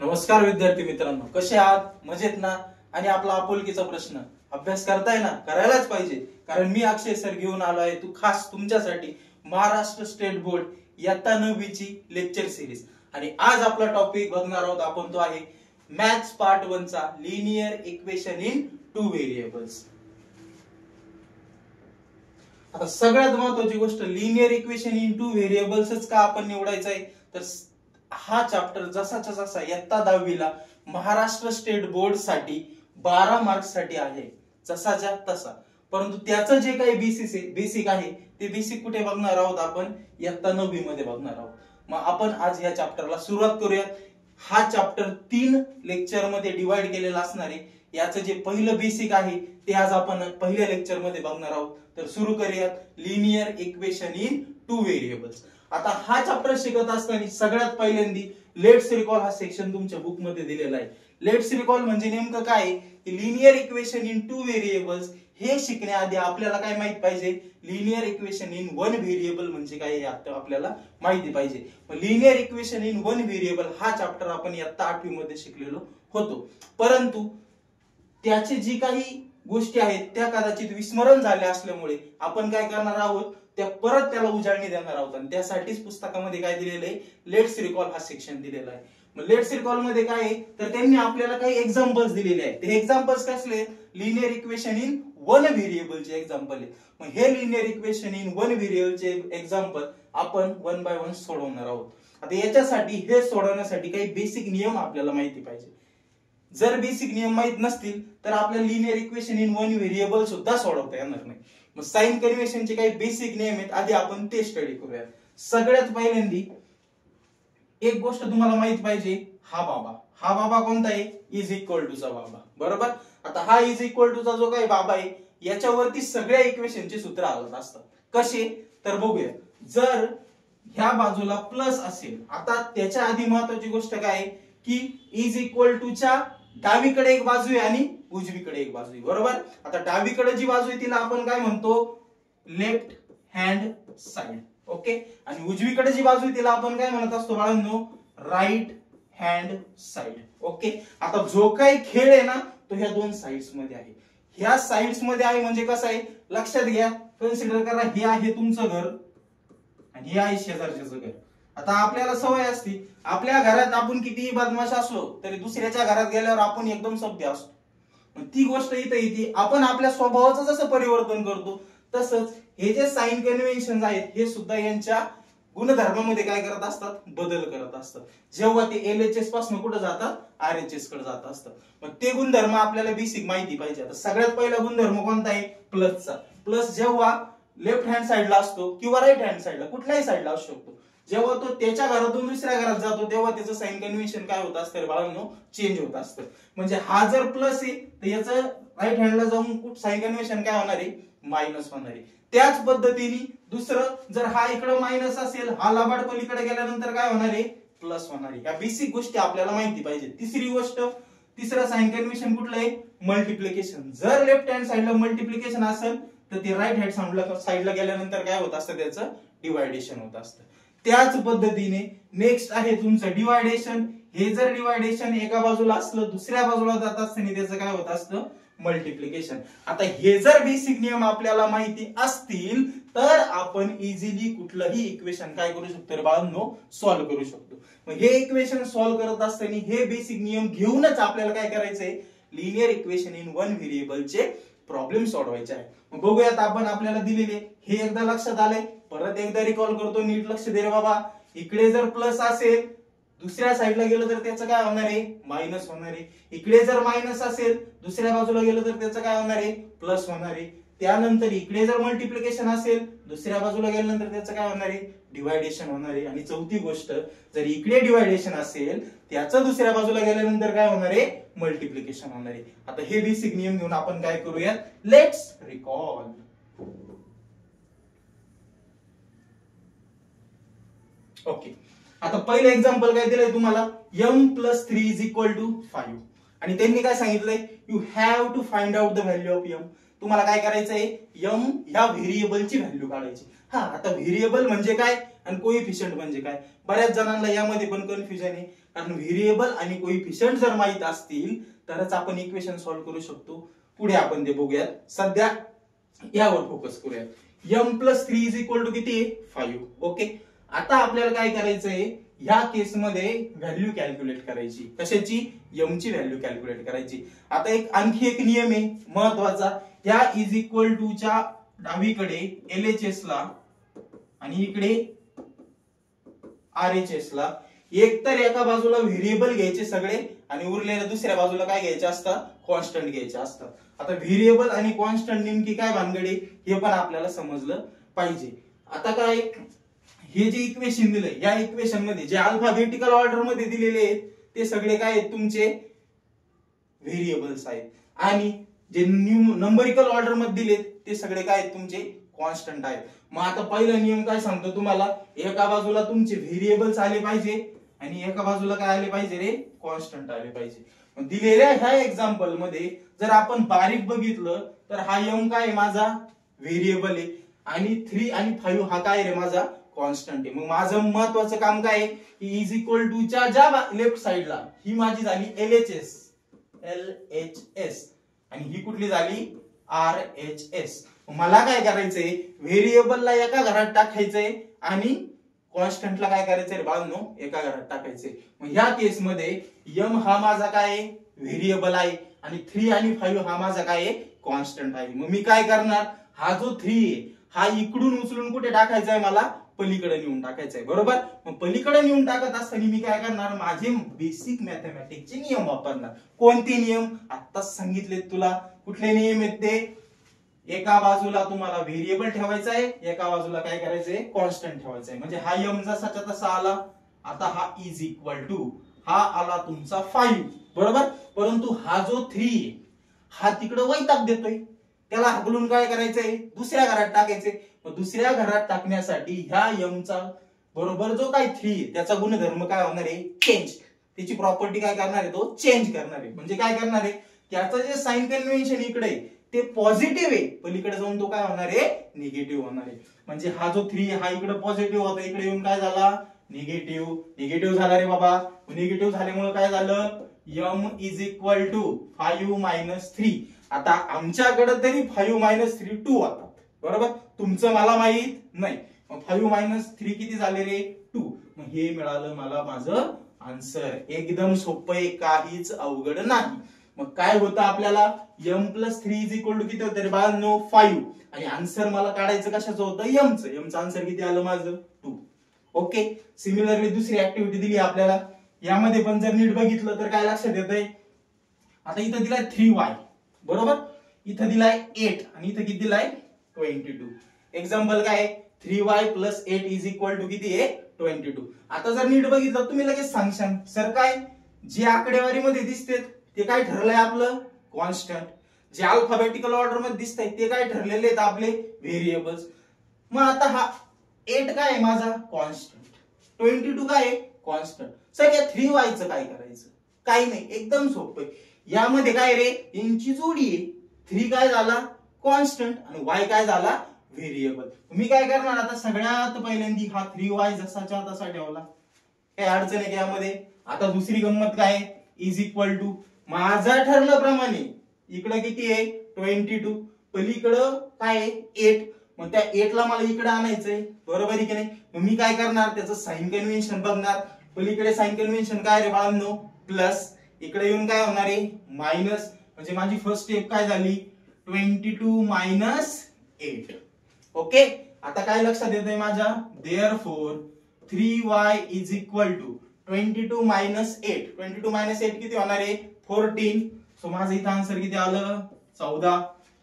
नमस्कार विद्यार्थी मित्रांनो, कसे आहात? मजेत ना? आणि आपला आपुलकीचा प्रश्न अभ्यास करताय ना? करायलाच पाहिजे, कारण मी अक्षय सर घेऊन आलो आहे तू खास तुमच्यासाठी महाराष्ट्र स्टेट बोर्ड इयत्ता 9वी ची लेक्चर सिरीज। आणि आज आपला टॉपिक बघणार आहोत आपण, तो आहे मॅथ्स पार्ट 1 चा लिनियर इक्वेशन इन 2 व्हेरिएबल्स। आता सगळ्यात महत्त्वाची गोष्ट, लिनियर इक्वेशन इन 2 व्हेरिएबल्सच का आपण निवडायचं आहे, तर हा चॅप्टर जसाच्या जसा इयत्ता 10वी ला महाराष्ट्र स्टेट बोर्ड साठी 12 मार्क्स साठी आहे, जसाच्या तसा। परंतु त्याचं जे काही बेसिक आहे ते बेसिक कुठे बघणार आहोत आपण? इयत्ता 9वी मध्ये बघणार आहोत। मग आपण आज या चॅप्टरला सुरुवात करूया। हा चॅप्टर 3 लेक्चर मध्ये डिवाइड केलेला असणार आहे। याचं जे पहिलं बेसिक आहे ते आज आपण पहिल्या लेक्चर मध्ये बघणार आहोत। तर सुरू करूयात, लिनियर इक्वेशन इन 2 व्हेरिएबल्स। आता हा चॅप्टर शिकत असताना सगळ्यात पहिल्यांदी लेट्स रिकॉल हा सेक्शन तुमच्या बुक मध्ये दिलेला आहे। लेट्स रिकॉल म्हणजे नेमकं काय? लिनियर इक्वेशन इन 2 व्हेरिएबल्स हे शिकण्याआधी आपल्याला काय माहित पाहिजे? लिनियर इक्वेशन इन 1 व्हेरिएबल म्हणजे काय हे आपल्याला माहिती पाहिजे। लिनियर इक्वेशन इन 1 व्हेरिएबल हा चॅप्टर आपण इयत्ता 8वी मध्ये शिकलेलो होतो, परंतु त्याचे जी काही गोष्टी आहेत त्या कदाचित विस्मरण झाल्या असल्यामुळे आपण काय करणार आहोत, त्या परत त्याला उजाळणी देणार आहोत। आणि त्यासाठीच पुस्तकामध्ये काय दिलेलं आहे? लेट्स रिकॉल हा सेक्शन दिलेला आहे। मग लेट्स रिकॉल मध्ये काय आहे, तर त्यांनी आपल्याला काही एक्झाम्पल्स दिलेले आहेत। ते एक्झाम्पल्स कसले? लिनियर इक्वेशन इन 1 व्हेरिएबलचे एक्झाम्पल आहेत। मग हे लिनियर इक्वेशन इन 1 व्हेरिएबलचे एक्झाम्पल आपण 1 बाय 1 सोडवणार आहोत। आता याच्यासाठी हे सोडवण्यासाठी काही बेसिक नियम आपल्याला माहिती पाहिजे। जर बेसिक नियम माहित नसतील तर आपल्याला लिनियर इक्वेशन इन 1 व्हेरिएबल सुद्धा सोडवता येणार नाही। मग साइन कन्व्हेन्शनचे काही बेसिक नियम आहेत, आधी आपण ते स्टडी करूया। सगळ्यात पहिल्यांदी एक गोष्ट तुम्हाला माहित पाहिजे, हा बाबा कोणता आहे? इज इक्वल टू चा बाबा, बरोबर। आता हा इज इक्वल टू चा जो काही बाबा आहे याच्यावरती सगळ्या इक्वेशनचे सूत्र आलेत असतात। कसे? तर बघूया। जर ह्या बाजूला प्लस असेल, आता त्याच्या आधी महत्त्वाची गोष्ट काय आहे की इज इक्वल टू च्या डावीकडे एक बाजू आहे आणि उजवीकडे एक बाजू आहे, बरोबर। आता डावीकडे जी बाजू आहे तिला आपण काय म्हणतो? Left hand side, okay. आणि उजवीकडे जी बाजू आहे तिला आपण काय म्हणत असतो बाळांनो? Right hand side, okay. आता जो काही खेळ आहे ना तो ह्या दोन साइड्स मध्ये आहे। ह्या साइड्स मध्ये आहे म्हणजे कसं आहे लक्षात घ्या, कन्सिडर करा, हे आहे तुमचं घर आणि हे आहे शेजारच्याचं घर। आता आपल्याला सवय असते, आपल्या घरात आपण कितीही बदमाश असलो तरी दुसऱ्याच्या घरात गेल्यावर आपण एकदम सभ्य असतो। ती गोष्ट इथे येते, आपण आपल्या स्वभावाचं जसं परिवर्तन करतो तसंच हे जे साइन कन्व्हेन्शन आहेत हे सुद्धा यांच्या गुणधर्मामध्ये काय करत असतात? बदल करत असतात। जेव्हा ते LHS पासून कुठे जातात? RHS कडे जात असतात। मग ते गुणधर्म आपल्याला बेसिक माहिती पाहिजे। आता सगळ्यात पहिला गुणधर्म कोणता आहे? प्लसचा। प्लस जेव्हा लेफ्ट हँड साइडला असतो किंवा राईट हँड साइडला, कुठल्याही साइडला असू शकतो, जेव्हा तो त्याच्या घरातून दुसऱ्या घरात जातो तेव्हा त्याचं साइन कन्व्हेन्शन काय होत असतं बाळांनो? चेंज होत असतं। म्हणजे हा जर प्लस आहे तर याचं राईट हँडला जाऊन साइन कन्व्हेन्शन काय होणार आहे? मायनस होणार आहे। त्याच पद्धतीने दुसरं, जर हा इकडे मायनस असेल, हा लांबड पलीकडे गेल्यानंतर काय होणार आहे? प्लस होणार आहे। या बेसिक गोष्टी आपल्याला माहिती पाहिजे। तिसरी गोष्ट, तिसरं साइन कन्व्हेन्शन कुठलं आहे? मल्टिप्लिकेशन। जर लेफ्ट हँड साइडला मल्टिप्लिकेशन असेल तर ते राईट हँड साइडला गेल्यानंतर काय होत असतं? त्याचं डिवायडेशन होत असतं। त्याच पद्धतीने नेक्स्ट आहे तुमचं डिवायडेशन। हे जर डिवायडेशन एका बाजूला असलं, दुसऱ्या बाजूला जात असताना त्याचं काय होत असतं? मल्टिप्लिकेशन। आता हे जर बेसिक नियम आपल्याला माहिती असतील तर आपण इझिली कुठलंही इक्वेशन काय करू शकतो बाळांनो? सॉल्व्ह करू शकतो। मग हे इक्वेशन सॉल्व्ह करत असताना हे बेसिक नियम घेऊनच आपल्याला काय करायचंय? लिनियर इक्वेशन इन 1 व्हेरिएबलचे प्रॉब्लेम सोडवायचे आहे। मग बघूयात आपण, आपल्याला दिलेले हे एकदा लक्षात आलंय, परत एकदा रिकॉल करतो, नीट लक्ष दे रे बाबा। इकडे जर प्लस असेल, दुसऱ्या साइडला गेलं तर त्याचं काय होणार आहे? मायनस होणार आहे। इकडे जर मायनस असेल, दुसऱ्या बाजूला गेलं तर त्याचं काय होणार आहे? प्लस होणार आहे। त्यानंतर इकडे जर मल्टिप्लिकेशन असेल, दुसऱ्या बाजूला गेल्यानंतर त्याचं काय होणार आहे? डिवायडेशन होणार आहे। आणि चौथी गोष्ट, जर इकडे डिवायडेशन असेल त्याचं दुसऱ्या बाजूला गेल्यानंतर काय होणार आहे? मल्टिप्लिकेशन होणार आहे। आता हे बेसिक नियम घेऊन आपण काय करूया? Let's recall. ओके, आता पहिलं एक्झाम्पल काय दिलंय तुम्हाला? m + 3 = 5 आणि त्यांनी काय सांगितलंय? You have to find out the value of m। तुम्हाला काय करायचंय? m ह्या व्हेरिएबलची व्हॅल्यू काढायची। आता व्हेरिएबल म्हणजे काय आणि कोएफिशियंट म्हणजे काय? बऱ्याच जणांना यामध्ये पण कन्फ्युजन आहे। कारण व्हेरिएबल आणि कोइफिशियंट जर माहित असतील तरच आपण इक्वेशन सॉल्व्ह करू शकतो. पुढे आपण ते बघूयात. सध्या यावर फोकस करूया. m+3 इज इक्वल टू किती आहे? 5. ओके. आता आपल्याला काय करायचंय, ह्या केसमध्ये व्हॅल्यू कॅल्क्युलेट करायची. कशाची? m ची व्हॅल्यू कॅल्क्युलेट करायची. आता आणखी एक नियम आहे महत्वाचा. ह्या इज इक्वल टू च्या डावीकडे LHS ला आणि इकडे RHS ला एक तर एका बाजूला व्हेरिएबल घ्यायचे सगळे आणि उरलेल्या दुसऱ्या बाजूला काय घ्यायचे असतात? कॉन्स्टंट घ्यायचे असतात. आता व्हेरिएबल आणि कॉन्स्टंट नेमकी काय भानगड आहे हे पण आपल्याला समजलं पाहिजे. आता काय, हे जे इक्वेशन दिलंय या इक्वेशन मध्ये जे अल्फाबेटिकल ऑर्डर मध्ये दिलेले आहेत ते सगळे काय आहेत? तुमचे व्हेरिएबल्स आहेत. आणि जे नंबरिकल ऑर्डर मध्ये दिलेत ते सगळे काय आहेत? तुमचे कॉन्स्टंट आहेत. मग आता पहिला नियम काय सांगतो तुम्हाला, एका बाजूला तुमचे व्हेरिएबल्स आले पाहिजे आणि एका बाजूला काय आले पाहिजे रे? कॉन्स्टंट आले पाहिजे. मग दिलेल्या ह्या एक्झाम्पल मध्ये जर आपण बारीक बघितलं तर हा m काय आहे? माझा व्हेरिएबल आहे आणि 3 आणि 5 हा काय रे? माझा कॉन्स्टंट आहे. मग माझं महत्वाचं काम काय आहे की इज इक्वल टू च्या ज्या लेफ्ट साइडला ही माझी झाली LHS आणि ही कुठली झाली? RHS. मला काय करायचंय, व्हेरिएबलला एका घरात टाकायचंय आणि कॉन्स्टंटला काय करायचंय बाळांनो? एका घरात टाकायचंय. मग ह्या केस मध्ये m हा माझा काय आहे? व्हेरिएबल आहे आणि 3 आणि 5 हा माझा काय आहे? कॉन्स्टंट आहे. मग मी काय करणार, हा जो 3 आहे हा इकडून उचलून कुठे टाकायचा आहे? मला पलीकडे नेऊन टाकायचा आहे. बरोबर. मग पलीकडे नेऊन टाकत असताना मी काय करणार, माझे बेसिक मॅथमॅटिक्सचे नियम वापरणार. कोणते नियम? आत्ताच सांगितले तुला. कुठले नियम आहेत ते? एका बाजूला तुम्हाला व्हेरिएबल ठेवायचा आहे, एका बाजूला काय करायचंय? कॉन्स्टंट ठेवायचा आहे. म्हणजे हा m जसाच्या तसा आला. आता हा इज इक्वल टू हा आला तुमचा 5. बरोबर. परंतु हा जो 3 आहे हा तिकडे वैताग देतोय, त्याला हकलून काय करायचंय? दुसऱ्या घरात टाकायचंय. मग दुसऱ्या घरात टाकण्यासाठी ह्या m चा बरोबर जो काय 3 आहे त्याचा गुणधर्म काय होणार आहे? चेंज. त्याची प्रॉपर्टी काय करणार आहे? तो चेंज करणार आहे. म्हणजे काय करणार आहे? त्याचं जे साइन कन्व्हेन्शन इकडे आहे ते पॉझिटिव्ह आहे, पलीकडे जाऊन तो काय होणार आहे? निगेटिव्ह होणार आहे. म्हणजे हा जो 3 हा इकडे पॉझिटिव्ह होता, इकडे येऊन काय झाला? निगेटिव्ह. निगेटिव्ह झाला रे बाबा. निगेटिव्ह झाल्यामुळे काय झालं? m is equal to 5 - 3. आता आमच्याकडे तरी 5 - 3 2 होतात. बरोबर. तुमचं मला माहित नाही. मग 5 - 3 किती झाले रे? 2. मग हे मिळालं मला माझं आन्सर. एकदम सोपं आहे, काहीच अवघड नाही. मग काय होतं आपल्याला? m+3 इज इक्वल टू किती होतं रे बाळांनो? 5. आणि आन्सर मला काढायचं कशाचं होतं? m चं. m चं आन्सर किती आलं माझं? 2. ओके. सिमिलरली दुसरी ऍक्टिव्हिटी दिली आपल्याला. यामध्ये पण जर नीट बघितलं तर काय लक्षात येतंय? आता इथं दिलाय 3y. बरोबर. इथं दिलाय 8 आणि इथं किती दिलाय? 22. एक्झाम्पल काय? 3y + 8 इज इक्वल टू किती आहे? 22. आता जर नीट बघितलं तुम्ही लगेच सांगशाल सर काय जे आकडेवारी मध्ये दिसते ते काय ठरलंय आपलं? कॉन्स्टंट. जे अल्फाबेटिकल ऑर्डर मध्ये दिसतंय ते काय ठरलेले आहेत? आपले व्हेरिएबल्स. मग आता हा 8 काय आहे माझा? कॉन्स्टंट. 22 काय आहे? कॉन्स्टंट. सर या 3y चं काय करायचं? काही नाही, एकदम सोपं आहे. यामध्ये काय रे? यांची जोडी आहे. 3 काय झाला? कॉन्स्टंट आणि y काय झाला? व्हेरिएबल. मी काय करणार आता? सगळ्यात पहिल्यांदा हा 3y जसाच्या तसा ठेवला. काय अडचण आहे यामध्ये? आता दुसरी गंमत काय? इज इक्वल टू माझा ठरल्याप्रमाणे इकडे किती आहे? 22. पलीकडं काय आहे? 8. मग त्या 8 ला मला इकडे आणायचंय. बरोबर आहे की नाही? मग मी काय करणार? त्याचं साइन कन्व्हेन्शन बघणार. पलीकडे साइन कन्व्हेन्शन काय रे बाळांनो? प्लस. इकडे येऊन काय होणार आहे? मायनस. म्हणजे माझी फर्स्ट स्टेप काय झाली? 22 - 8. ओके. आता काय लक्षात येतंय माझ्या? Therefore 3y is equal to 22 - 8. 22 - 8 किती होणार आहे? 14. सो माझं इथं आन्सर किती आलं? 14.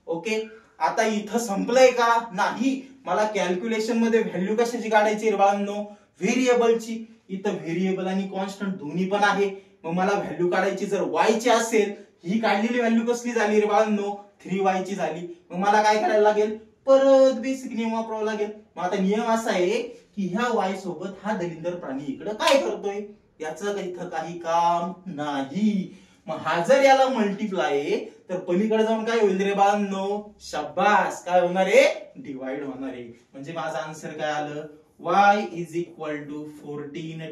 ओके. आता इथं संपलंय का? नाही. मला कॅल्क्युलेशन मध्ये व्हॅल्यू कशाची काढायची रे बाळांनो? व्हेरिएबलची. इथं व्हेरिएबल आणि कॉन्स्टंट दोन्ही पण आहे. मग मला व्हॅल्यू काढायची जर y ची असेल, ही काढलेली व्हॅल्यू कसली झाली रे बाळांनो? 3y ची झाली. मग मला काय करायला लागेल? परत बेसिक नियम वापरावा लागेल. मग आता नियम असा आहे की ह्या y सोबत हा दलिंदर प्राणी इकडे काय करतोय? याचं इथं काही काम नाही. मग हा जर याला मल्टिप्लाय आहे तर पलीकडे जाऊन काय होईल रे बाळांनो? शाबास. काय होणार आहे? डिवाइड होणार आहे. म्हणजे माझा आन्सर काय आलं? y is equal to 14 /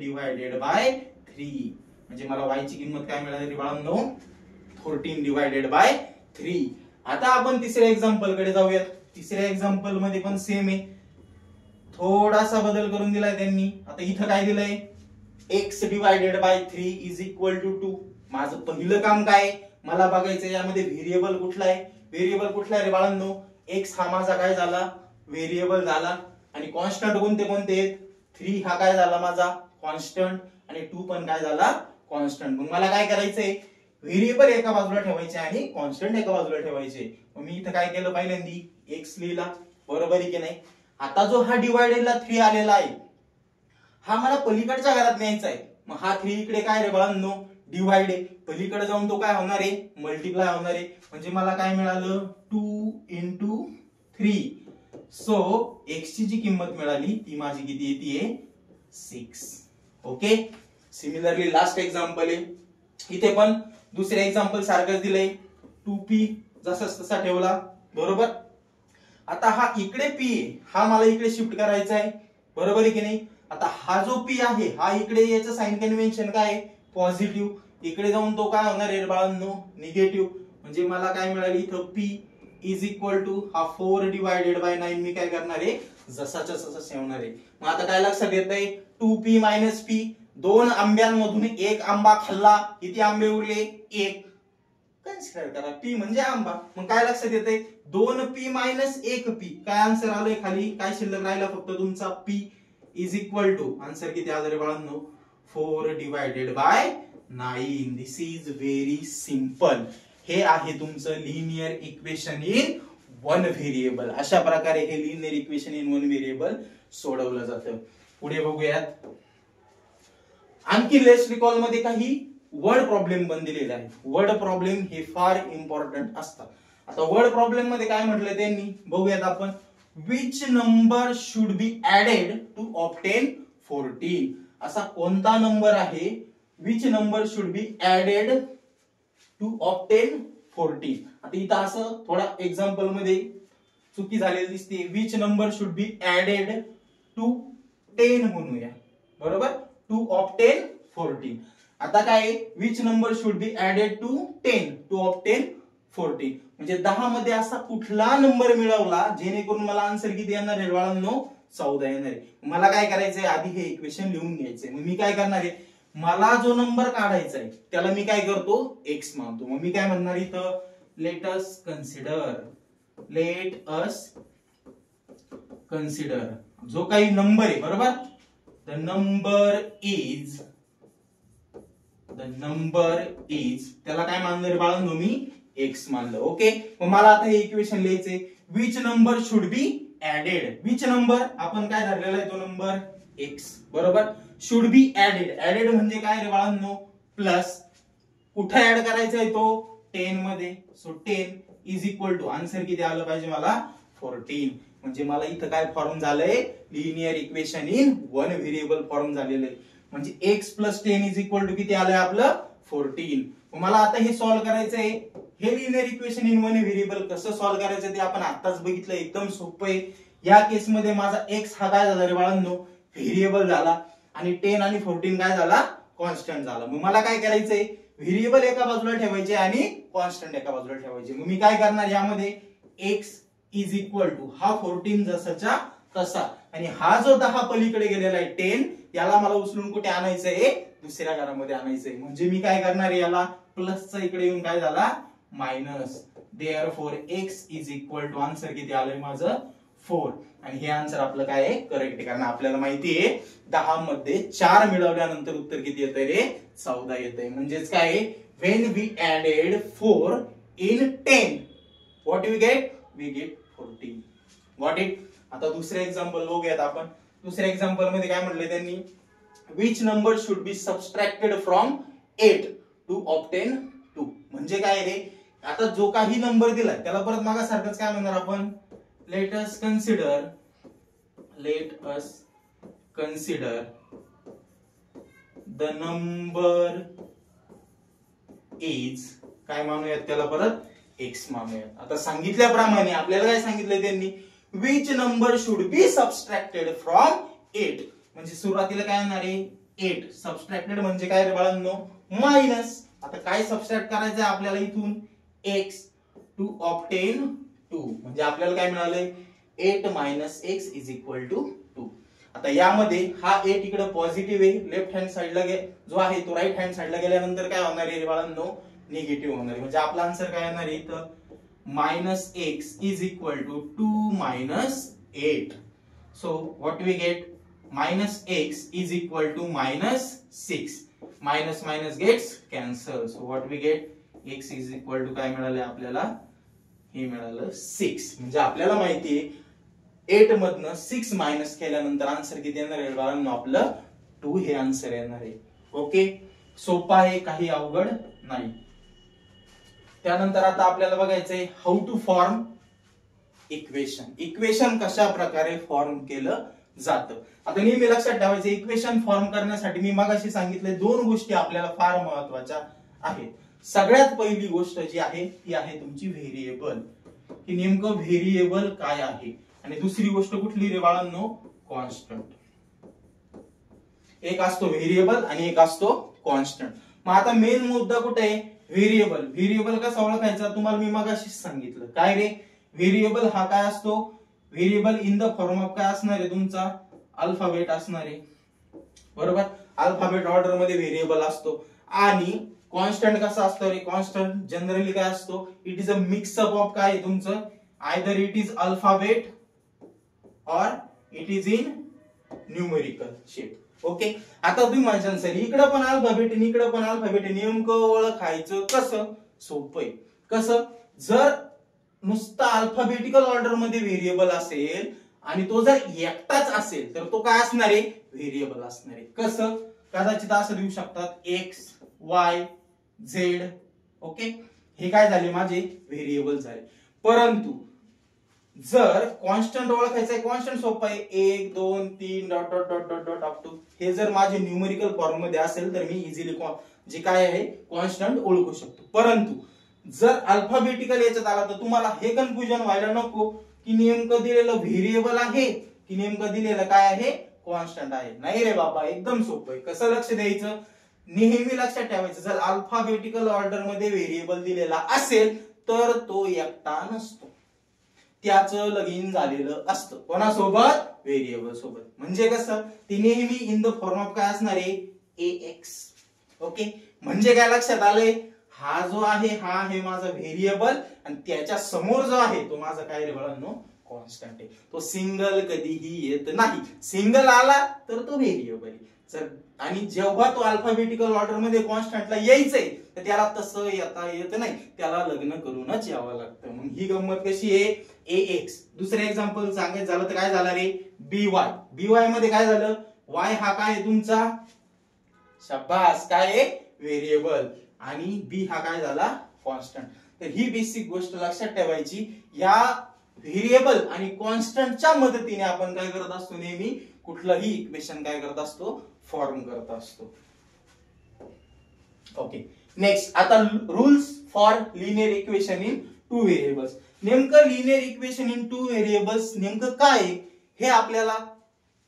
3. म्हणजे मला y ची किंमत काय मिळाली बाळांनो 14 डिवायडेड बाय 3. आता आपण तिसऱ्या एक्झाम्पल कडे जाऊयात. तिसऱ्या एक्झाम्पल मध्ये पण सेम आहे, थोडासा बदल करून दिलाय त्यांनी. आता इथं काय दिलंय x divided by 3 is equal to 2. माझं पहिलं काम काय, मला बघायचं यामध्ये व्हेरिएबल कुठला आहे. व्हेरिएबल कुठला आहे रे बाळांनो, x हा माझा काय झाला व्हेरिएबल झाला, आणि कॉन्स्टंट कोणते कोणते आहेत, 3 हा काय झाला माझा कॉन्स्टंट, आणि 2 पण काय झाला कॉन्स्टंट. मग मला काय करायचंय, व्हेरिएबल एका बाजूला ठेवायचे आणि कॉन्स्टंट एका बाजूला ठेवायचे. मग मी इथं काय केलं, पहिल्यांदी x लिहिला, बरोबर आहे की नाही. आता जो हा डिवायडेडला 3 आलेला आहे हा मला पलीकडच्या घरात न्यायचा आहे. मग हा 3 इकडे काय रे बाळांनो डिवाइड आहे, पलीकडे जाऊन तो काय होणार आहे मल्टिप्लाय होणार आहे. म्हणजे मला काय मिळालं 2 into 3. सो x ची जी किंमत मिळाली ती माझी किती येते 6. ओके. सिमिलरली लास्ट एक्झाम्पल आहे, इथे पण दुसरे एक्झाम्पल सारखंच दिलंय, 2p जसा तसा ठेवला, बरोबर. आता हा इकडे p हा मला इकडे शिफ्ट करायचा आहे, बरोबर आहे की नाही. आता हा जो p आहे हा इकडे याचं साइन कन्व्हेन्शन काय आहे पॉझिटिव्ह, इकडे जाऊन तो काय होणार आहे बाळांनो निगेटिव्ह. म्हणजे मला काय मिळाली इथं p इज इक्वल टू हा 4 डिवायडेड बाय 9 मी काय करणार आहे जसाच्या तसा ठेवणार आहे. मग आता काय लक्षात येतंय 2p मायनस p, 2 आंब्यांमधून एक आंबा खाल्ला, किती आंबे उरले 1. कन्सिडर करा p म्हणजे आंबा. मग काय लक्षात येतंय 2p मायनस 1p, काय आन्सर आलंय खाली, काय शिल्लक राहिला फक्त तुमचा p is equal to answer किती आलं रे बाळांनो 4 divided by 9. This is very simple. हे आहे तुमचं linear equation in one variable. अशा प्रकारे हे linear equation in one variable सोडवलं जातं. पुढे बघूयात. आणखी लेट्स रिकॉल मध्ये काही वर्ड प्रॉब्लेम पण दिलेले आहेत. वर्ड प्रॉब्लेम हे फार इम्पॉर्टंट असतात. आता वर्ड प्रॉब्लेम मध्ये काय म्हटलं त्यांनी बघूयात आपण. Which number should be added to obtain 14. असा कोणता नंबर आहे which number should be added to obtain 14. आता इथं असं थोडा एक्झाम्पल मध्ये चुकी झालेली दिसते. Which number should be added to 10 म्हणूया, बरोबर, टू ऑब्टेन 14. आता काय which number should be added to 10 to obtain 14. म्हणजे 10 मध्ये असा कुठला नंबर मिळवला जेणेकरून मला आन्सर किती येणार आहे बाळांनो 14 येणार आहे. मला काय करायचंय आधी हे इक्वेशन लिहून घ्यायचंय. मग मी काय करणार आहे, मला जो नंबर काढायचा आहे त्याला मी काय करतो x मानतो. मग मी काय म्हणणार इथं लेट अस कन्सिडर जो काही नंबर आहे, बरोबर, द नंबर इज त्याला काय मानणार बाळांनो मी x मानलं. ओके. मग मला आता हे इक्वेशन लिहायचंय. Which number should be added, which number आपण काय धरलेला आहे तो नंबर x, बरोबर. शुड बी ऍडेड म्हणजे काय रे बाळांनो प्लस, कुठे ऍड करायचा आहे तो 10 मध्ये. So 10 is equal to answer किती आलं पाहिजे मला 14. म्हणजे मला इथं काय फॉर्म झालंय linear equation in one variable form झालेलं आहे. म्हणजे x plus 10 is equal to किती आलंय आपलं 14. मला आता हे सॉल्व्ह करायचंय. हे linear equation in one variable कसं सॉल्व्ह करायचं ते आपण आताच बघितलं, एकदम सोपं आहे. या केस मध्ये माझा x हा काय झाला रे बाळांनो व्हेरिएबल झाला, आणि 10 आणि 14 काय झाला कॉन्स्टंट झाला. मग मला काय करायचंय व्हेरिएबल एका बाजूला ठेवायचे आणि कॉन्स्टंट एका बाजूला ठेवायचे. मग मी काय करणार यामध्ये x इज इक्वल टू हा 14 जसाच्या तसा, आणि हा जो 10 पलीकडे गेलेला आहे 10 याला मला उचलून कुठे आणायचंय दुसऱ्या घरामध्ये आणायचंय. म्हणजे मी काय करणार याला प्लसचा इकडे येऊन काय झाला minus. Therefore x is equal to answer किती आलंय माझं 4. आणि हे आन्सर आपलं काय आहे करेक्ट आहे, कारण आपल्याला माहिती आहे 10 मध्ये 4 मिळवल्यानंतर उत्तर किती येतंय रे 14 येतंय. म्हणजेच काय when we added 4 in 10 what we get 14. Got it. आता दुसरे एक्झाम्पल बघूयात आपण. दुसऱ्या एक्झाम्पल मध्ये काय म्हटलंय त्यांनी which number should be subtracted from 8 to obtain 2. म्हणजे काय रे, आता जो काही नंबर दिलाय त्याला परत मागासारखंच काय म्हणणार आपण let us consider the number is काय मानूयात त्याला परत x मानूयात. आता सांगितल्याप्रमाणे आपल्याला काय सांगितलंय त्यांनी which number should be subtracted from 8. म्हणजे सुरुवातीला काय येणार आहे 8. सबस्ट्रॅक्टेड म्हणजे काय रे बाळांनो मायनस, आता काय सबस्ट्रॅक्ट करायचं आहे आपल्याला इथून, x टू ऑब्टेन 2, म्हणजे आपल्याला काय मिळालंय 8 minus x is equal to 2. आता यामध्ये हा 8 इकडे पॉझिटिव्ह आहे, लेफ्ट हँड साइडला जो आहे तो राईट हँड साइडला गेल्यानंतर काय होणार आहे बाळांनो, निगेटिव्ह होणार आहे. म्हणजे आपला आन्सर काय येणार आहे इथं, minus x is equal to 2 minus 8. So what we get, minus x is equal to minus 6. Minus minus gets cancel. So what we get, x is equal to काय मिळालं आपल्याला, हे मिळालं 6. म्हणजे आपल्याला माहिती आहे 8 मधनं 6 मायनस केल्यानंतर आन्सर किती येणार आहे बाळांनो, आपलं 2 हे आन्सर येणार आहे. ओके, सोपा आहे, काही अवघड नाही. त्यानंतर आता आपल्याला बघायचंय how to form equation. Equation कशा प्रकारे फॉर्म केलं जातं. आता नेहमी लक्षात ठेवायचं, इक्वेशन फॉर्म करण्यासाठी मी मगाशी सांगितले 2 गोष्टी आपल्याला फार महत्वाच्या आहेत. सगळ्यात पहिली गोष्ट जी आहे ती आहे तुमची व्हेरिएबल, की नेमकं व्हेरिएबल काय आहे, आणि दुसरी गोष्ट कुठली रे बाळांनो, कॉन्स्टंट. एक असतो व्हेरिएबल आणि एक असतो कॉन्स्टंट. मग आता मेन मुद्दा कुठे आहे, व्हेरिएबल. व्हेरिएबल कसा ओळखायचा तुम्हाला मी मगाशीच सांगितलं. काय रे, व्हेरिएबल हा काय असतो, variable in the form of काय असणार आहे तुमचा, अल्फाबेट असणार आहे, बरोबर. अल्फाबेट ऑर्डर मध्ये व्हेरिएबल असतो. आणि कॉन्स्टंट कसा असतो रे, कॉन्स्टंट जनरली काय असतो, it is a mixup of काय तुमचं, आयदर इट इज अल्फाबेट और it is in numerical shape. Okay, आता तुम्ही म्हणशाल सर इकडं पण अल्फाबेट आणि इकडं पण अल्फाबेट, नेमकं ओळखायचं कसं, सोपं आहे. कसं, जर नुसता अल्फाबेटिकल ऑर्डर मध्ये व्हेरिएबल असेल आणि तो जर एकटाच असेल तर तो काय असणार आहे, व्हेरिएबल असणार आहे. कसं, कदाचित असं देऊ शकतात एक्स वाय झेड. ओके, हे काय झाले माझे व्हेरिएबल झाले. परंतु जर कॉन्स्टंट ओळखायचं, कॉन्स्टंट सोपं आहे, 1 2 3 dot dot dot dot dot up to, हे जर माझे न्यूमेरिकल फॉर्म मध्ये असेल तर मी इझिली जे काय आहे कॉन्स्टंट ओळखू शकतो. परंतु जर अल्फाबेटिकल याच्यात आला तर तुम्हाला हे कन्फ्युजन व्हायला नको की नेमकं दिलेलं व्हेरिएबल आहे की नेमकं दिलेलं काय आहे, कॉन्स्टंट आहे. नाही रे बाबा, एकदम सोपं आहे. कसं लक्ष द्यायचं, नेहमी लक्षात ठेवायचं, जर अल्फाबेटिकल ऑर्डर मध्ये व्हेरिएबल दिलेला असेल तर तो एकटा नसतो, त्याचं लगीन झालेलं असतं. कोणासोबत, व्हेरिएबल सोबत. म्हणजे कसं, ती नेहमी इन द फॉर्म ऑफ काय असणार आहे, ax. ओके, म्हणजे काय लक्षात आलंय, हा जो आहे हा आहे माझा व्हेरिएबल आणि त्याच्या समोर जो आहे तो माझा काय रे बाळांनो, कॉन्स्टंट आहे. तो सिंगल कधीही येत नाही. सिंगल आला तर तो व्हेरिएबल आहे. जर आणि जेव्हा तो अल्फाबेटिकल ऑर्डर मध्ये कॉन्स्टंटला यायचंय तर त्याला तसं येता येत नाही, त्याला लग्न करूनच यावं लागतं. मग ही गंमत कशी आहे, ax. दुसरं एक्झाम्पल सांगायचं झालं तर काय झालं रे, by. by मध्ये काय झालं, y हा काय आहे तुमचा, शाबास, काय आहे व्हेरिएबल, आणि b हा काय झाला, कॉन्स्टंट. तर ही बेसिक गोष्ट लक्षात ठेवायची. या व्हेरिएबल आणि कॉन्स्टंटच्या मदतीने आपण काय करत असतो, नेहमी कुठलंही इक्वेशन काय करत असतो, फॉर्म करत असतो. ओके, नेक्स्ट आता rules for linear equation in 2 variables. नेमकं लिनियर इक्वेशन इन 2 व्हेरिएबल्स नेमकं काय हे आपल्याला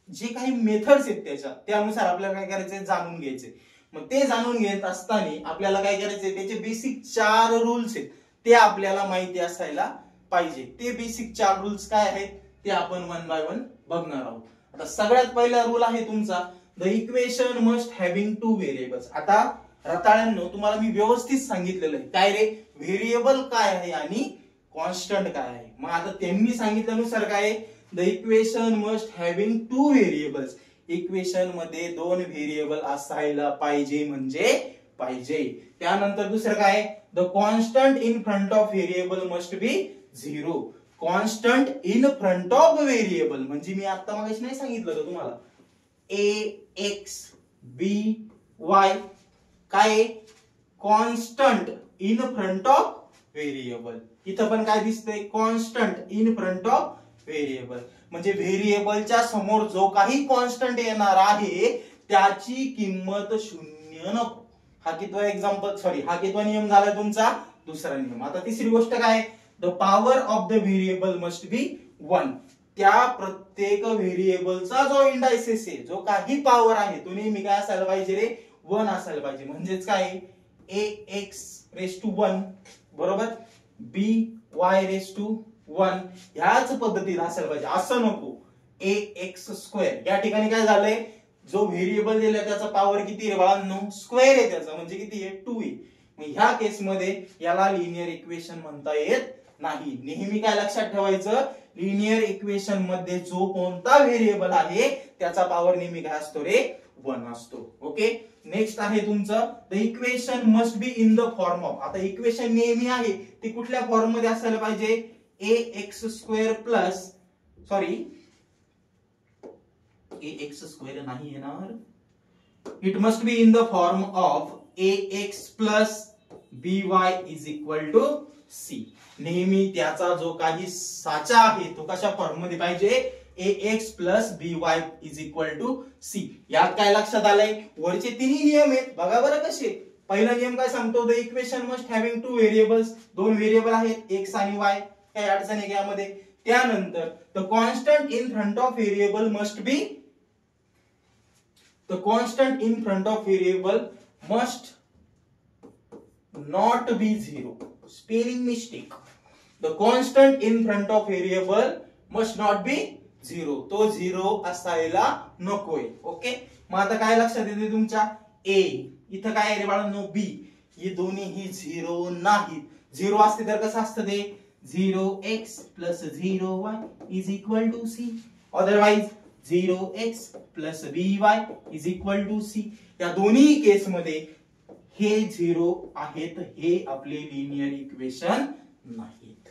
जे काही मेथड्स आहेत त्यानुसार आपल्याला काय करायचंय, जाणून घ्यायचे. मग ते जाणून घेत असताना आपल्याला काय करायचंय, त्याचे बेसिक 4 रूल्स आहेत ते आपल्याला माहिती असायला पाहिजे. ते बेसिक 4 रूल्स काय आहेत ते आपण 1 बाय 1 बघणार आहोत. आता सगळ्यात पहिला रूल आहे तुमचा, the equation must having 2 variables. आता रताळ्यांनो तुम्हाला मी व्यवस्थित सांगितलेलं आहे काय रे, व्हेरिएबल काय आहे आणि कॉन्स्टंट काय आहे. मग आता त्यांनी सांगितल्यानुसार काय, the equation must having 2 variables. Equation मध्ये 2 व्हेरिएबल असायला पाहिजे म्हणजे पाहिजे. त्यानंतर दुसरं काय, the constant in front of variable must be 0. Constant in front of variable म्हणजे मी आता मगाशी नाही सांगितलं का तुम्हाला, ax by काय, constant in front of variable. इथं पण काय दिसतंय, constant in front of variable. म्हणजे व्हेरिएबलच्या समोर जो काही कॉन्स्टंट येणार आहे त्याची किंमत 0 नको. हा कितवा एक्झाम्पल, सॉरी हा कितवा नियम झाला तुमचा, दुसरा नियम. आता तिसरी गोष्ट काय, the power of the variable must be 1. त्या प्रत्येक व्हेरिएबलचा जो इंडायसेस आहे, जो काही पॉवर आहे तो नेहमी काय असायला पाहिजे रे, 1 असायला पाहिजे. म्हणजेच काय ax⁻1 बरोबर by⁻1 ह्याच पद्धतीने असायला पाहिजे. असं नको ax². या ठिकाणी काय झालंय, जो व्हेरिएबल दिलाय त्याचा पॉवर किती आहे बाळांनो, स्क्वेअर आहे त्याचा, म्हणजे किती आहे 2 आहे. मग ह्या केस मध्ये याला लिनियर इक्वेशन म्हणता येत नाही. नेहमी काय लक्षात ठेवायचं, लिनियर इक्वेशन मध्ये जो कोणता व्हेरिएबल आहे त्याचा पॉवर नेहमी काय असतो रे, 1 असतो. ओके. नेक्स्ट आहे तुमचं the equation must be in the form of. आता इक्वेशन नेहमी आहे ती कुठल्या फॉर्म मध्ये असायला पाहिजे, ax² प्लस ax² नाही येणार, it must be in the form of ax plus by is equal to c. नेहमी त्याचा जो काही साचा आहे तो कशा फॉर्म मध्ये पाहिजे, ax plus by is equal to c. यात काय लक्षात आलंय, वरचे तिन्ही नियम आहेत बघा बरं कसे. पहिला नियम काय सांगतो, the equation must having 2 variables. 2 variable आहेत x आणि y. काय अडचण आहे यामध्ये. त्यानंतर the constant in front of variable must be, the constant in front of variable must not be 0. Spelling mistake. The constant in front of variable must not be 0. तो 0 असायला नकोय. ओके. मग आता काय लक्षात येते तुमच्या, a इथं काय रे बाळांनो b. हे दोन्हीही 0 नाहीत. 0 असते तर कसं असतं ते, 0x plus 0y is equal to c. Otherwise 0x plus by is equal to c. या दोन्ही केस मध्ये हे 0 आहेत, हे आपले लिनियर इक्वेशन नाहीत.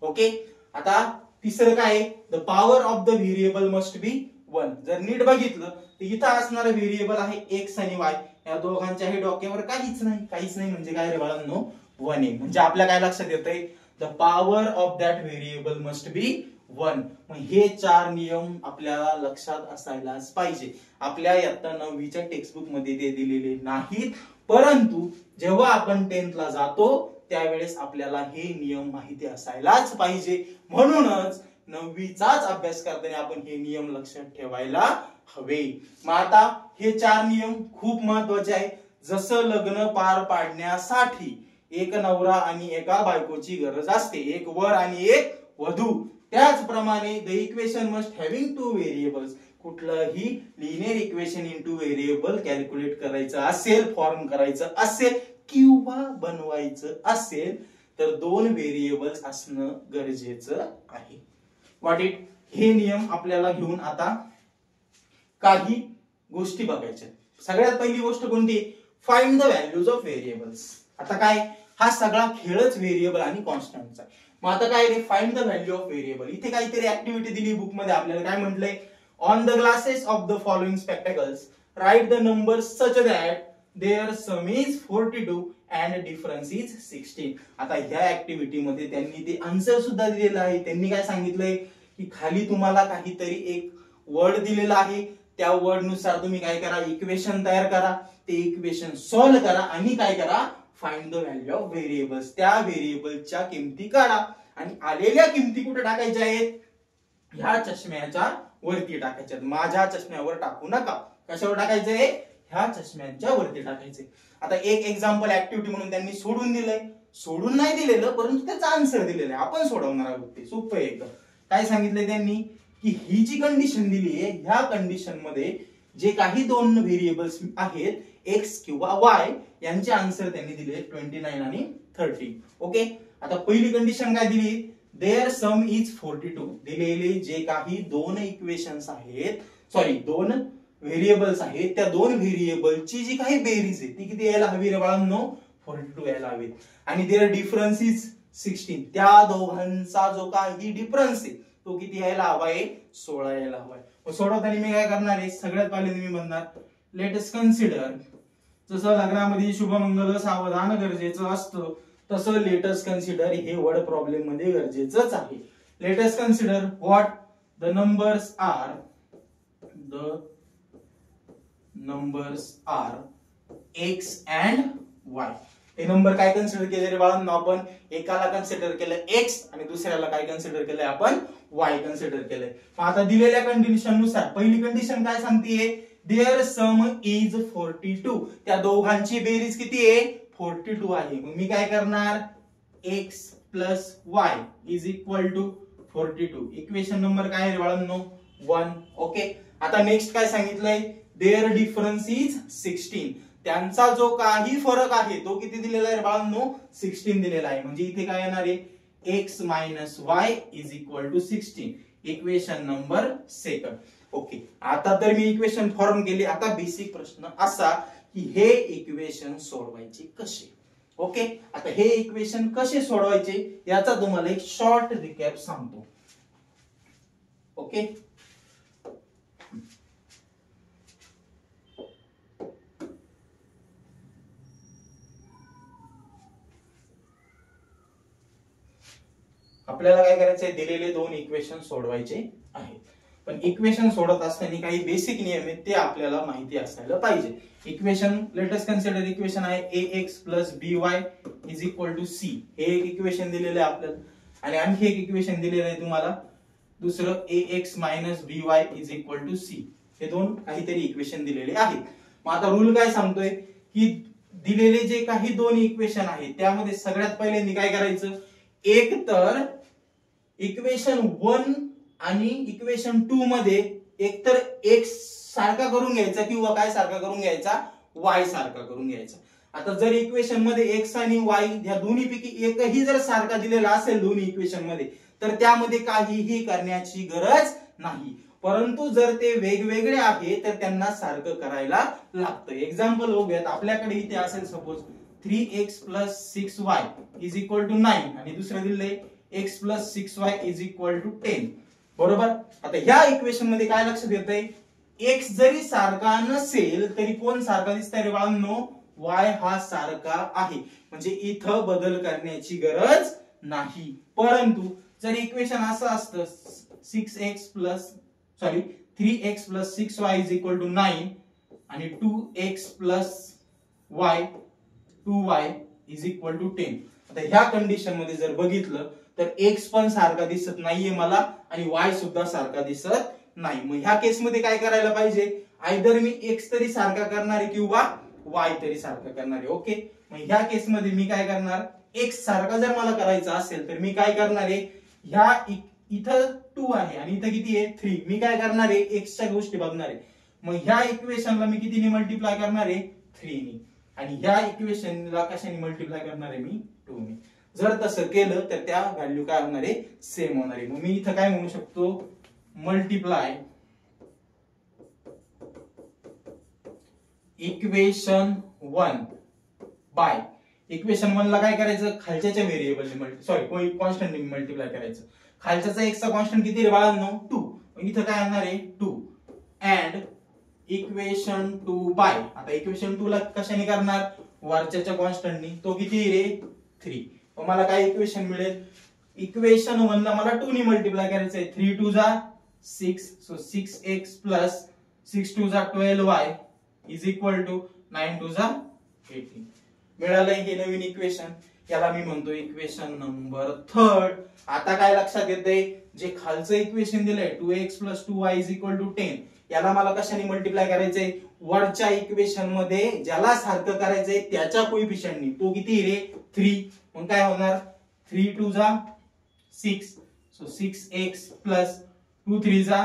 ओके. आता तिसरं काय, the power of the variable must be 1. जर नीट बघितलं तर इथं असणारा व्हेरिएबल आहे x आणि y. या दोघांच्याही डोक्यावर काहीच नाही म्हणजे काय रे बाळांनो, 1 आहे. म्हणजे आपल्या काय लक्षात येतंय, the power of that variable must be 1. मग हे 4 नियम आपल्याला लक्षात असायलाच पाहिजे. आपल्या इयत्ता 9वीच्या टेक्स्टबुक मध्ये ते दिलेले नाहीत, परंतु जेव्हा आपण 10th ला जातो त्यावेळेस आपल्याला हे नियम माहिती असायलाच पाहिजे. म्हणूनच 9वीचाच अभ्यास करताना आपण हे नियम लक्षात ठेवायला हवे. मग आता हे 4 नियम खूप महत्वाचे आहे. जसं लग्न पार पाडण्यासाठी एक नवरा आणि एका बायकोची गरज असते, एक वर आणि एक वधू, त्याचप्रमाणे the equation must having 2 variables. कुठलंही linear equation in two variable calculate करायचं असेल, फॉर्म करायचं असेल किंवा बनवायचं असेल तर 2 व्हेरिएबल्स असणं गरजेचं आहे. What it. हे नियम आपल्याला घेऊन आता काही गोष्टी बघायच्या. सगळ्यात पहिली गोष्ट कोणती, find the values of variables. आता काय, हा सगळा खेळच व्हेरिएबल आणि कॉन्स्टंटचा. मग आता काय रे, find the value of variable. इथे काहीतरी ऍक्टिव्हिटी दिली बुक मध्ये आपल्याला. काय म्हटलंय, on the glasses of the following spectacles write the numbers such that their sum is 42 and difference is 16. आता ह्या ऍक्टिव्हिटी मध्ये त्यांनी ते आन्सर सुद्धा दिलेला आहे. त्यांनी काय सांगितलंय की खाली तुम्हाला काहीतरी एक वर्ड दिलेला आहे, त्या वर्ड नुसार तुम्ही काय करा, इक्वेशन तयार करा, ते इक्वेशन सॉल्व्ह करा आणि काय करा, find the value of variables. त्या व्हेरिएबलच्या किमती काढा आणि आलेल्या किमती कुठे टाकायच्या आहेत, ह्या चष्म्याच्या वरती टाकायच्या. माझ्या चष्म्यावर टाकू नका. कशावर टाकायचंय, ह्या चष्म्यांच्या वरती टाकायचे. आता एक एक्झाम्पल ऍक्टिव्हिटी म्हणून त्यांनी सोडून दिलंय, सोडून नाही दिलेलं परंतु त्याचा आन्सर दिलेला आहे, आपण सोडवणार आहोत. ते सोपं आहे एकदम. काय सांगितलंय त्यांनी की ही जी कंडिशन दिली आहे, ह्या कंडिशन मध्ये जे काही 2 व्हेरिएबल्स आहेत x किंवा y, यांचे आन्सर त्यांनी दिले 29 आणि 30. ओके. आता पहिली कंडिशन काय दिली, देअर सम इज 42. दिलेले जे काही 2 इक्वेशन्स आहेत, 2 व्हेरिएबल्स आहेत, त्या 2 व्हेरिएबलची जी काही बेरीज आहे ती किती यायला हवी रे बाळांनो, 42 यायला हवी. आणि देअर डिफरन्स इज 16. त्या दोघांचा जो काही डिफरन्स आहे तो किती यायला हवाय, 16 यायला हवाय. सोडवताना मी काय करणार आहे, सगळ्यात पहिले मी म्हणणार लेट अस कन्सिडर. जसं लग्नामध्ये शुभमंगल सावधान गरजेचं असतं तसं लेट अस कन्सिडर हे वर्ड प्रॉब्लेम मध्ये गरजेचंच आहे. Let us consider what the numbers are x and y. हे नंबर काय कन्सिडर केले रे बाळांनो, आपण एकाला कन्सिडर केलं x आणि दुसऱ्याला काय कन्सिडर केलंय, आपण y कन्सिडर केलंय. मग आता दिलेल्या कंडिशन नुसार पहिली कंडिशन काय सांगतेय, देअर सम इज 42. त्या दोघांची बेरीज किती आहे? 42 आहे. मग मी काय करणार? x plus y is equal to 42. Equation number काय आहे बाळांनो? 1. ओके. आता नेक्स्ट काय सांगितलंय? Their difference is 16. त्यांचा जो काही फरक आहे तो किती दिलेला आहे बाळांनो? 16 दिलेला आहे. म्हणजे इथे काय येणार आहे? x minus y is equal to 16. Equation number 2. Okay. आता तर मी इक्वेशन फॉर्म केली. आता बेसिक प्रश्न असा की हे इक्वेशन सोडवायचे कसे? ओके. आता हे इक्वेशन कसे सोडवायचे याचा तुम्हाला एक शॉर्ट रिकॅप सांगतो. ओके. आपल्याला काय करायचंय? दिलेले दोन इक्वेशन सोडवायचे आहेत. पण इक्वेशन सोडत असताना काही बेसिक नियम आहेत ते आपल्याला माहिती असायला पाहिजे. Equation let us consider equation आहे ax plus by is equal to c. हे एक इक्वेशन दिलेलं आहे आपल्याला. आणि आणखी एक इक्वेशन दिलेलं आहे तुम्हाला दुसरं ax minus by is equal to c. हे दोन काहीतरी इक्वेशन दिलेले आहेत. मग आता रूल काय सांगतोय की दिलेले जे काही दोन इक्वेशन आहेत त्यामध्ये सगळ्यात पहिल्यांदा काय करायचं? एक तर इक्वेशन 1 आणि इक्वेशन 2 मध्ये एकतर x सारखा करून घ्यायचा किंवा काय सारखा करून घ्यायचा? y सारखा करून घ्यायचा. आता जर इक्वेशन मध्ये x आणि y ह्या दोन्हीपैकी एकही जर सारखा दिलेला असेल दोन्ही इक्वेशन मध्ये तर त्यामध्ये काहीही करण्याची गरज नाही. परंतु जर ते वेगवेगळे आहे तर त्यांना सारखं करायला लागतं. एक्झाम्पल बघूयात. आपल्याकडे इथे असेल suppose 3x plus 6y is equal to 9 आणि दुसरं दिलंय x plus 6y is equal to 10. बरोबर. आता ह्या इक्वेशन मध्ये काय लक्षात येतंय? x जरी सारखा नसेल तरी कोण सारखा दिसतंय रे बाळांनो? y हा सारखा आहे. म्हणजे इथं बदल करण्याची गरज नाही. परंतु जर इक्वेशन असं असतं 3x plus 6y is equal to 9 आणि 2x plus y 2y is equal to 10. आता ह्या कंडिशन मध्ये जर बघितलं तर x पण सारखा दिसत नाहीये मला आणि y सुद्धा सारखा दिसत नाही. मग ह्या केस मध्ये काय करायला पाहिजे? आयदर मी x तरी सारखा करणार आहे किंवा y तरी सारखा करणार आहे. ओके. मग ह्या केस मध्ये मी काय करणार? x सारखा जर मला करायचा असेल तर मी काय करणार आहे? ह्या इथं 2 आहे आणि इथं किती आहे? 3. मी काय करणार आहे? x च्या गोष्टी बघणार आहे. मग ह्या इक्वेशनला मी कितीने मल्टिप्लाय करणार आहे? 3 ने. आणि ह्या इक्वेशनला कशाने मल्टिप्लाय करणार आहे मी? 2 ने. जर तसं केलं तर त्या व्हॅल्यू काय होणार आहे? सेम होणार आहे. मग मी इथं काय म्हणू शकतो? मल्टिप्लाय इक्वेशन 1 बाय इक्वेशन 1 ला काय करायचं? खालच्याच्या व्हेरिएबलने कॉन्स्टंटने मल्टिप्लाय करायचं. खालच्याचा x चा कॉन्स्टंट किती रे बाळांनो? 2. इथं काय येणार आहे? 2 अँड इक्वेशन 2 बाय. आता इक्वेशन 2 ला कशाने करणार? वरच्याच्या कॉन्स्टंटनी. तो किती रे? 3. मग मला काय इक्वेशन मिळेल? इक्वेशन 1 ला मला 2 ने मल्टिप्लाय करायचंय. 3 2 जा 6. सो 6x प्लस 6 2 जा 12y इज इक्वल टू 9 2 जा 18. मिळालंय हे नवीन इक्वेशन. याला मी म्हणतो इक्वेशन नंबर 3. आता काय लक्षात येतंय? जे खालचं इक्वेशन दिलंय 2x plus 2y is equal to 10 याला मला कशाने मल्टिप्लाय करायचंय? वरच्या इक्वेशन मध्ये ज्याला सारखं करायचंय त्याच्या कोइफिशियंटनी. तो किती रे? 3. मग काय होणार? 3 2 जा 6. सो 6x प्लस 2 3 जा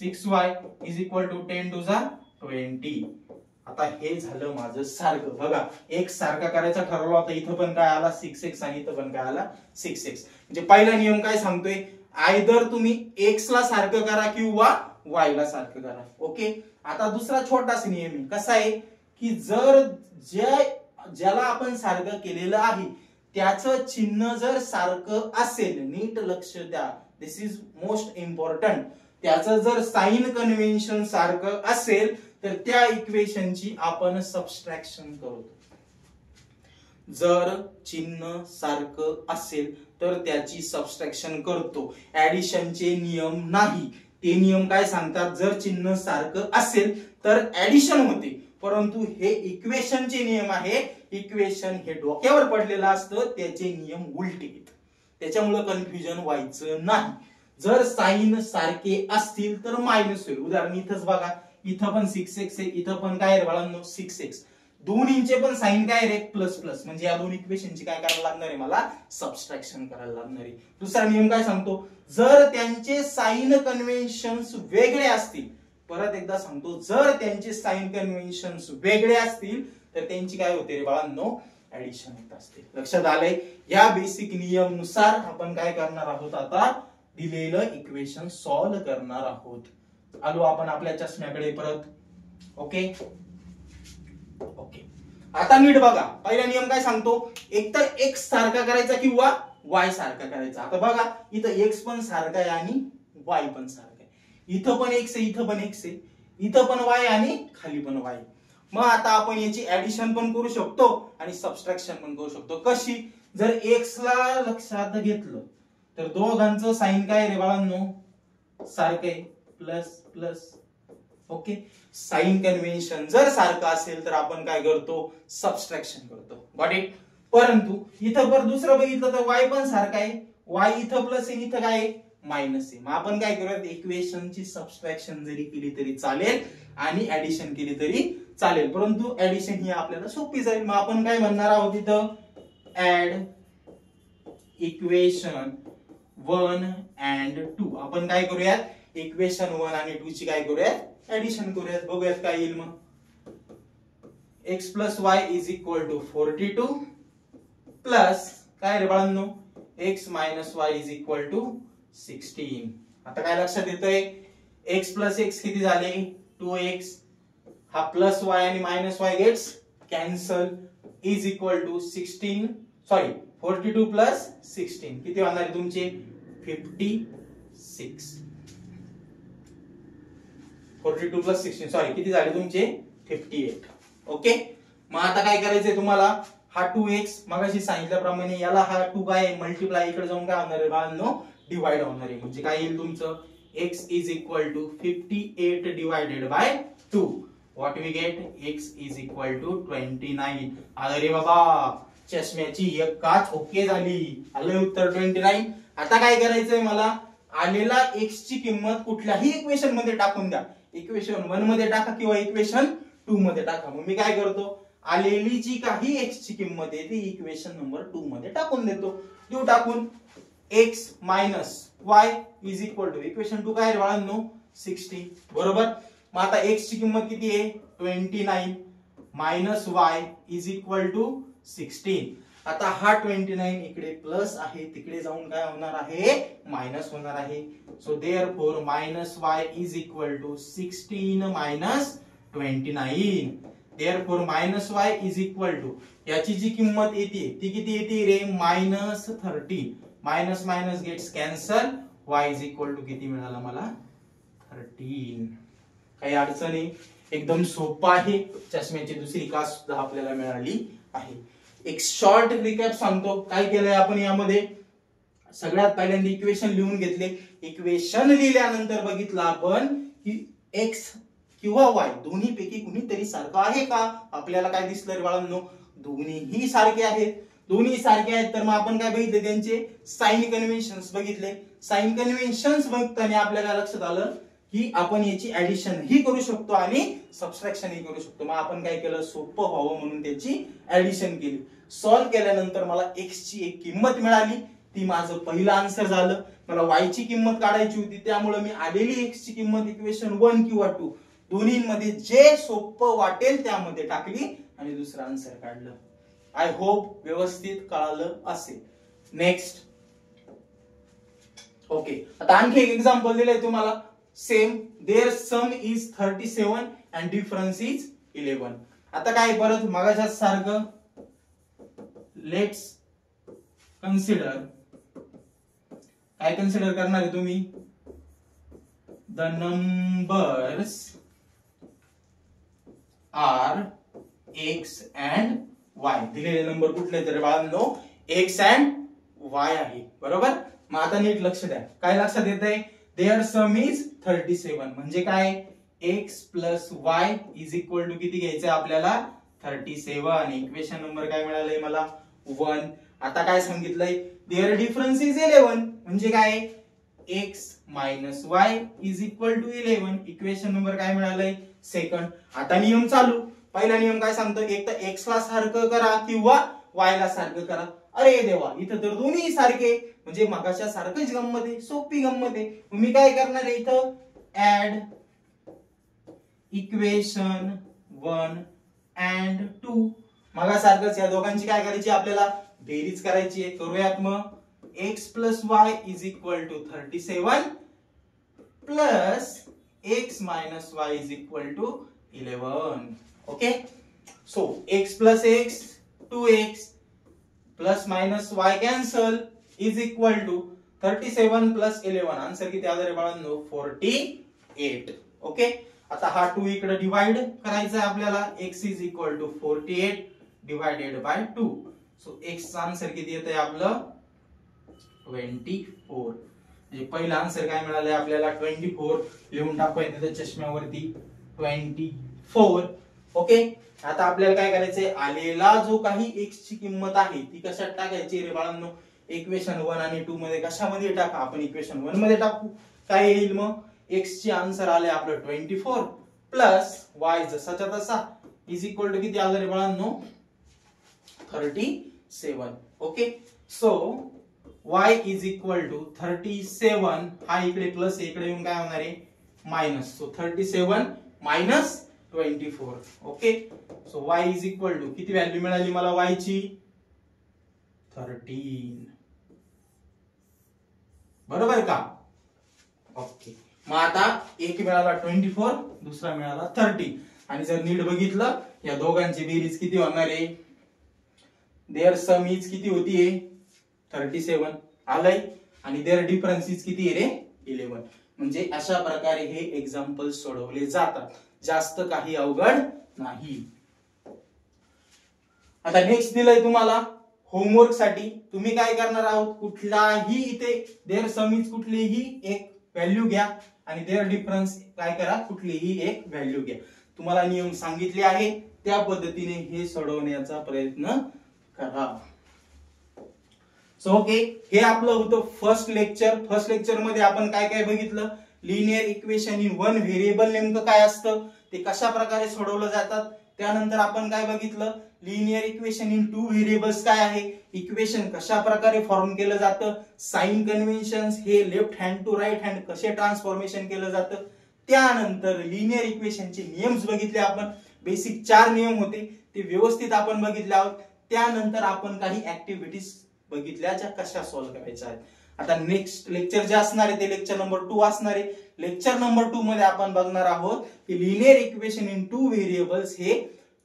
6y इज इक्वल टू 10 2 जा 20. आता हे झालं माझं सारखं. बघा x सारखा करायचा ठरवला होता. इथं पण काय आला? 6x आणि इथं पण काय आला? 6x. म्हणजे पहिला नियम काय सांगतोय? आयदर तुम्ही x ला सारखं करा किंवा y ला सारखं करा. ओके. आता दुसरा छोटासा नियम आहे. कसा आहे की जर ज्याला आपण सारखं केलेलं आहे त्याचं चिन्ह जर सारखं असेल, नीट लक्ष द्या, दिस इज मोस्ट इम्पॉर्टंट. त्याचं जर साइन कन्व्हेन्शन सारखं असेल तर त्या इक्वेशनची आपण सबस्ट्रॅक्शन करतो. जर चिन्ह सारखं असेल तर त्याची सबस्ट्रॅक्शन करतो. ऍडिशनचे नियम नाही. ते नियम काय सांगतात? जर चिन्ह सारखं असेल तर ऍडिशन होते. परंतु हे इक्वेशनचे नियम आहे. इक्वेशन हे डोक्यावर पडलेलं असतं, त्याचे नियम उलटे आहेत. त्याच्यामुळे कन्फ्युजन व्हायचं नाही. जर साइन सारखे असतील तर मायनस होईल. उदाहरण इथंच बघा. इथं पण 6x आहे, इथं पण काय रे बाळांनो 6x. दोन्हींचे पण साइन काय रे प्लस प्लस, म्हणजे या दोन इक्वेशनची काय करायला लागणार आहे मला सबट्रॅक्शन करायला लागणार आहे. दुसरा नियम काय सांगतो, जर त्यांचे साइन कन्व्हेन्शन्स वेगळे असतील, परत एकदा सांगतो, जर त्यांचे साइन कन्व्हेन्शन्स वेगळे असतील तर त्यांची काय होते रे बाळांनो ऍडिशन होत असते. लक्षात आलंय? या बेसिक नियम नुसार आपण काय करणार आहोत, आता दिलेलं इक्वेशन सॉल्व्ह करणार आहोत. आलो आपण आपल्या चष्म्याकडे परत. ओके ओके, आता नीट बघा. पहिला नियम काय सांगतो, एक तर x सारखा करायचा किंवा y सारखा करायचा. आता बघा इथं x पण सारखा आहे आणि y पण सारखा आहे. इथं पण x आहे, इथं पण x आहे, इथं पण y आणि खाली पण y. मग आता आपण याची ऍडिशन पण करू शकतो आणि सबट्रॅक्शन पण करू शकतो. कशी, जर x ला लक्षात घेतलं तर दोघांचं साइन काय रे बाळांनो सारखं आहे, plus plus. Okay, sign convention जर सारखं असेल तर आपण काय करतो, सबट्रॅक्शन करतो. Got it? परंतु इथं पर दुसरं बघितलं तर y पण सारखा आहे, y इथं प्लस आहे, इथं काय मायनस आहे. मग आपण काय करूयात, इक्वेशनची सबट्रॅक्शन जरी केली तरी चालेल आणि ऍडिशन केली तरी चालेल, परंतु ऍडिशन ही आपल्याला सोपी जाईल. मग आपण काय म्हणणार आहोत इथं, ऍड इक्वेशन 1 and 2. आपण काय करूयात, इक्वेशन 1 आणि 2 ची काय करूयात, ऍडिशन करूयात. बघूयात काय येईल. मग x plus y is equal to 42 plus काय रे बाळांनो x minus y is equal to 16. आता काय लक्षात येतंय, x plus x किती झाले 2x, हा प्लस y आणि minus y gets cancel, is equal to 42 plus 16 किती होणार आहे तुमचे 56. 42 प्लस 16 सॉरी किती झाले तुमचे 58. ओके, मग आता काय करायचंय तुम्हाला, हा 2x मगाशी सांगितल्याप्रमाणे याला हा 2 काय मल्टिप्लाय इकडे जाऊन काय होणार आहे बाळांनो डिवाइड होणार आहे. म्हणजे काय येईल तुमचं x is equal to 58 divided by 2. What we get, x is equal to 29. अरे बाबा चष्म्याची एक काच ओके झाली, आलं उत्तर 29. आता काय करायचंय मला, आलेला x ची किंमत कुठल्याही इक्वेशन मध्ये टाकून द्या. इक्वेशन 1 मध्ये टाका किंवा इक्वेशन 2 मध्ये टाका. मग मी काय करतो, आलेली जी काही x ची किंमत आहे ती इक्वेशन नंबर 2 मध्ये टाकून देतो. देऊ टाकून x minus y is equal to equation 2 काय बाळांनो 60 बरोबर. मग आता x ची किंमत किती आहे 29 minus y is equal to 16. आता हा 29 इकडे प्लस आहे, तिकडे जाऊन काय होणार आहे मायनस होणार आहे. So therefore minus y is equal to 16 minus 29. Therefore minus y is equal to याची जी किंमत येते ती किती येते रे minus 13. Minus minus gets cancel, y is equal to किती मिळाला मला 13. काही अडचण नाही, एकदम सोपं आहे. चष्म्याची दुसरी काच सुद्धा आपल्याला मिळाली आहे. एक शॉर्ट रिकॅप सांगतो काय केलंय आपण यामध्ये. सगळ्यात पहिल्यांदा इक्वेशन लिहून घेतले. इक्वेशन लिहिल्यानंतर बघितलं आपण की x किंवा y दोन्ही पैकी कुणीतरी सारखं आहे का. आपल्याला काय दिसलं रे बाळांनो दोन्हीही सारखे आहेत. दोन्ही सारखे आहेत तर मग आपण काय बघितले त्यांचे साइन कन्व्हेन्शन्स बघितले. साइन कन्व्हेन्शन्स बघताना आपल्याला लक्षात आलं की आपण याची ऍडिशन ही करू शकतो आणि सबट्रॅक्शन ही करू शकतो. मग आपण काय केलं सोपं व्हावं म्हणून त्याची ऍडिशन केली. सॉल्व्ह केल्यानंतर मला x ची एक किंमत मिळाली, ती माझं पहिलं आन्सर झालं. मला y ची किंमत काढायची होती त्यामुळे मी आलेली x ची किंमत इक्वेशन 1 किंवा 2 दोन्हींमध्ये जे सोपं वाटेल त्यामध्ये टाकली आणि दुसरं आन्सर काढलं. आय होप व्यवस्थित कळालं असेल. नेक्स्ट. ओके, आता आणखी एक एक्झाम्पल दिलंय तुम्हाला. Same their sum is 37 and difference is 11. आता काय परत मगाच्या सारखं लेट्स कन्सिडर. काय कन्सिडर करणार आहे तुम्ही the numbers are x and y. दिलेले नंबर कुठले तर बाळांनो एक्स अँड वाय आहे बरोबर. मग आता नीट लक्ष द्या काय लक्षात येत आहे देअर सम इज 37 म्हणजे काय x plus y is equal to किती घ्यायचं आपल्याला 37 आणि इक्वेशन नंबर काय मिळालंय मला 1. आता काय सांगितलंय देअर डिफरन्स इज 11 म्हणजे काय x minus y is equal to 11. Equation number काय मिळालंय सेकंड. आता नियम चालू. पहिला नियम काय सांगतो, एक तर x ला सारखं करा किंवा y ला सारखं करा. अरे देवा, इथं तर दोन्ही सारखे, म्हणजे मगाच्या सारखंच गंमत आहे, सोपी गंमत आहे. मी काय करणार आहे इथं, ऍड इक्वेशन 1 and 2. मगासारखंच या दोघांची काय करायची, आपल्याला बेरीज करायची आहे. करूयात मग. x plus y is equal to 37 plus x minus y is equal to 11. Okay, so x plus x 2x plus minus y cancel is equal to 37 plus 11. Answer किती आलं रे बाळांनो, 48. ओके, आता हा 2 इकडे डिवाइड करायचा आहे आपल्याला. x is equal to 48 divided by 2. So x चा आन्सर किती येतंय आपलं 24. म्हणजे पहिला आन्सर काय मिळालंय आपल्याला 24. लिहून टाकूया तिथे चष्म्यावरती 24. ओके, आता आपल्याला काय करायचंय, आलेला जो काही x ची किंमत आहे ती कशात टाकायची रे बाळांनो, इक्वेशन 1 आणि 2 मध्ये. कशामध्ये टाका, आपण इक्वेशन 1 मध्ये टाकू. काय येईल मग, x चे आन्सर आले आपलं 24 प्लस y जसाच्या तसा इज इक्वल टू किती आलं रे बाळांनो 37. Okay, so y is equal to 37. हा इकडे प्लस, इकडे येऊन काय होणार आहे minus. So 37 minus 24. Okay, so y is equal to किती व्हॅल्यू मिळाली मला y ची 13. बरोबर का. ओके, मग आता एक मिळाला 24, दुसरा मिळाला 30. आणि जर नीट बघितलं या दोघांची बेरीज किती होणार आहे, देअर सम इज किती होतीये 37 आलंय, आणि देअर डिफरन्स इज किती आहे रे 11. म्हणजे अशा प्रकारे हे एक्झाम्पल सोडवले जातात, जास्त काही अवघड नाही. आता नेक्स्ट दिलंय तुम्हाला होमवर्क साठी. तुम्ही काय करणार आहोत, कुठलाही इथे देअर सम इज कुठलीही एक व्हॅल्यू घ्या आणि देअर डिफरन्स काय करा, कुठलीही एक व्हॅल्यू घ्या. तुम्हाला नियम सांगितले आहे त्या पद्धतीने हे सोडवण्याचा प्रयत्न करा. सो ओके, हे आपलं होतं फर्स्ट लेक्चर. फर्स्ट लेक्चर मध्ये आपण काय काय बघितलं, linear equation in one variable नेमकं काय असतं, ते कशा प्रकारे सोडवलं जातात. त्यानंतर आपण काय बघितलं, linear equation in two variables काय आहे, इक्वेशन कशा प्रकारे फॉर्म केलं जातं, साइन कन्व्हेन्शन्स हे left hand to right hand कसे ट्रान्सफॉर्मेशन केलं जातं. त्यानंतर लिनियर इक्वेशनचे नियम्स बघितले आपण. बेसिक 4 नियम होते, ते व्यवस्थित आपण बघितले आहोत. त्यानंतर आपण काही ऍक्टिव्हिटीज बघितल्या ज्या कशा सॉल्व्ह करायच्या आहेत. आता नेक्स्ट लेक्चर जे असणार आहे ते लेक्चर नंबर 2 असणार आहे. लेक्चर नंबर 2 मध्ये आपण बघणार आहोत की linear equation in two variables हे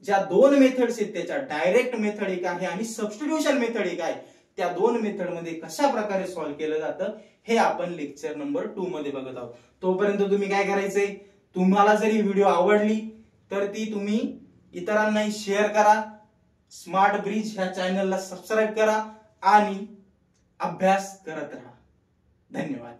ज्या दोन मेथड्स आहेत त्याच्या डायरेक्ट मेथड एक आहे आणि सबस्टिट्यूशन मेथड एक आहे, त्या दोन मेथड मध्ये कशा प्रकारे सॉल्व्ह केलं जातं हे आपण लेक्चर नंबर 2 मध्ये बघत आहोत. तोपर्यंत तुम्ही काय करायचंय, तुम्हाला जर ही व्हिडिओ आवडली तर ती तुम्ही इतरांनाही शेअर करा. स्मार्ट ब्रिज ह्या चॅनलला सबस्क्राईब करा आणि अभ्यास करत राहा. धन्यवाद.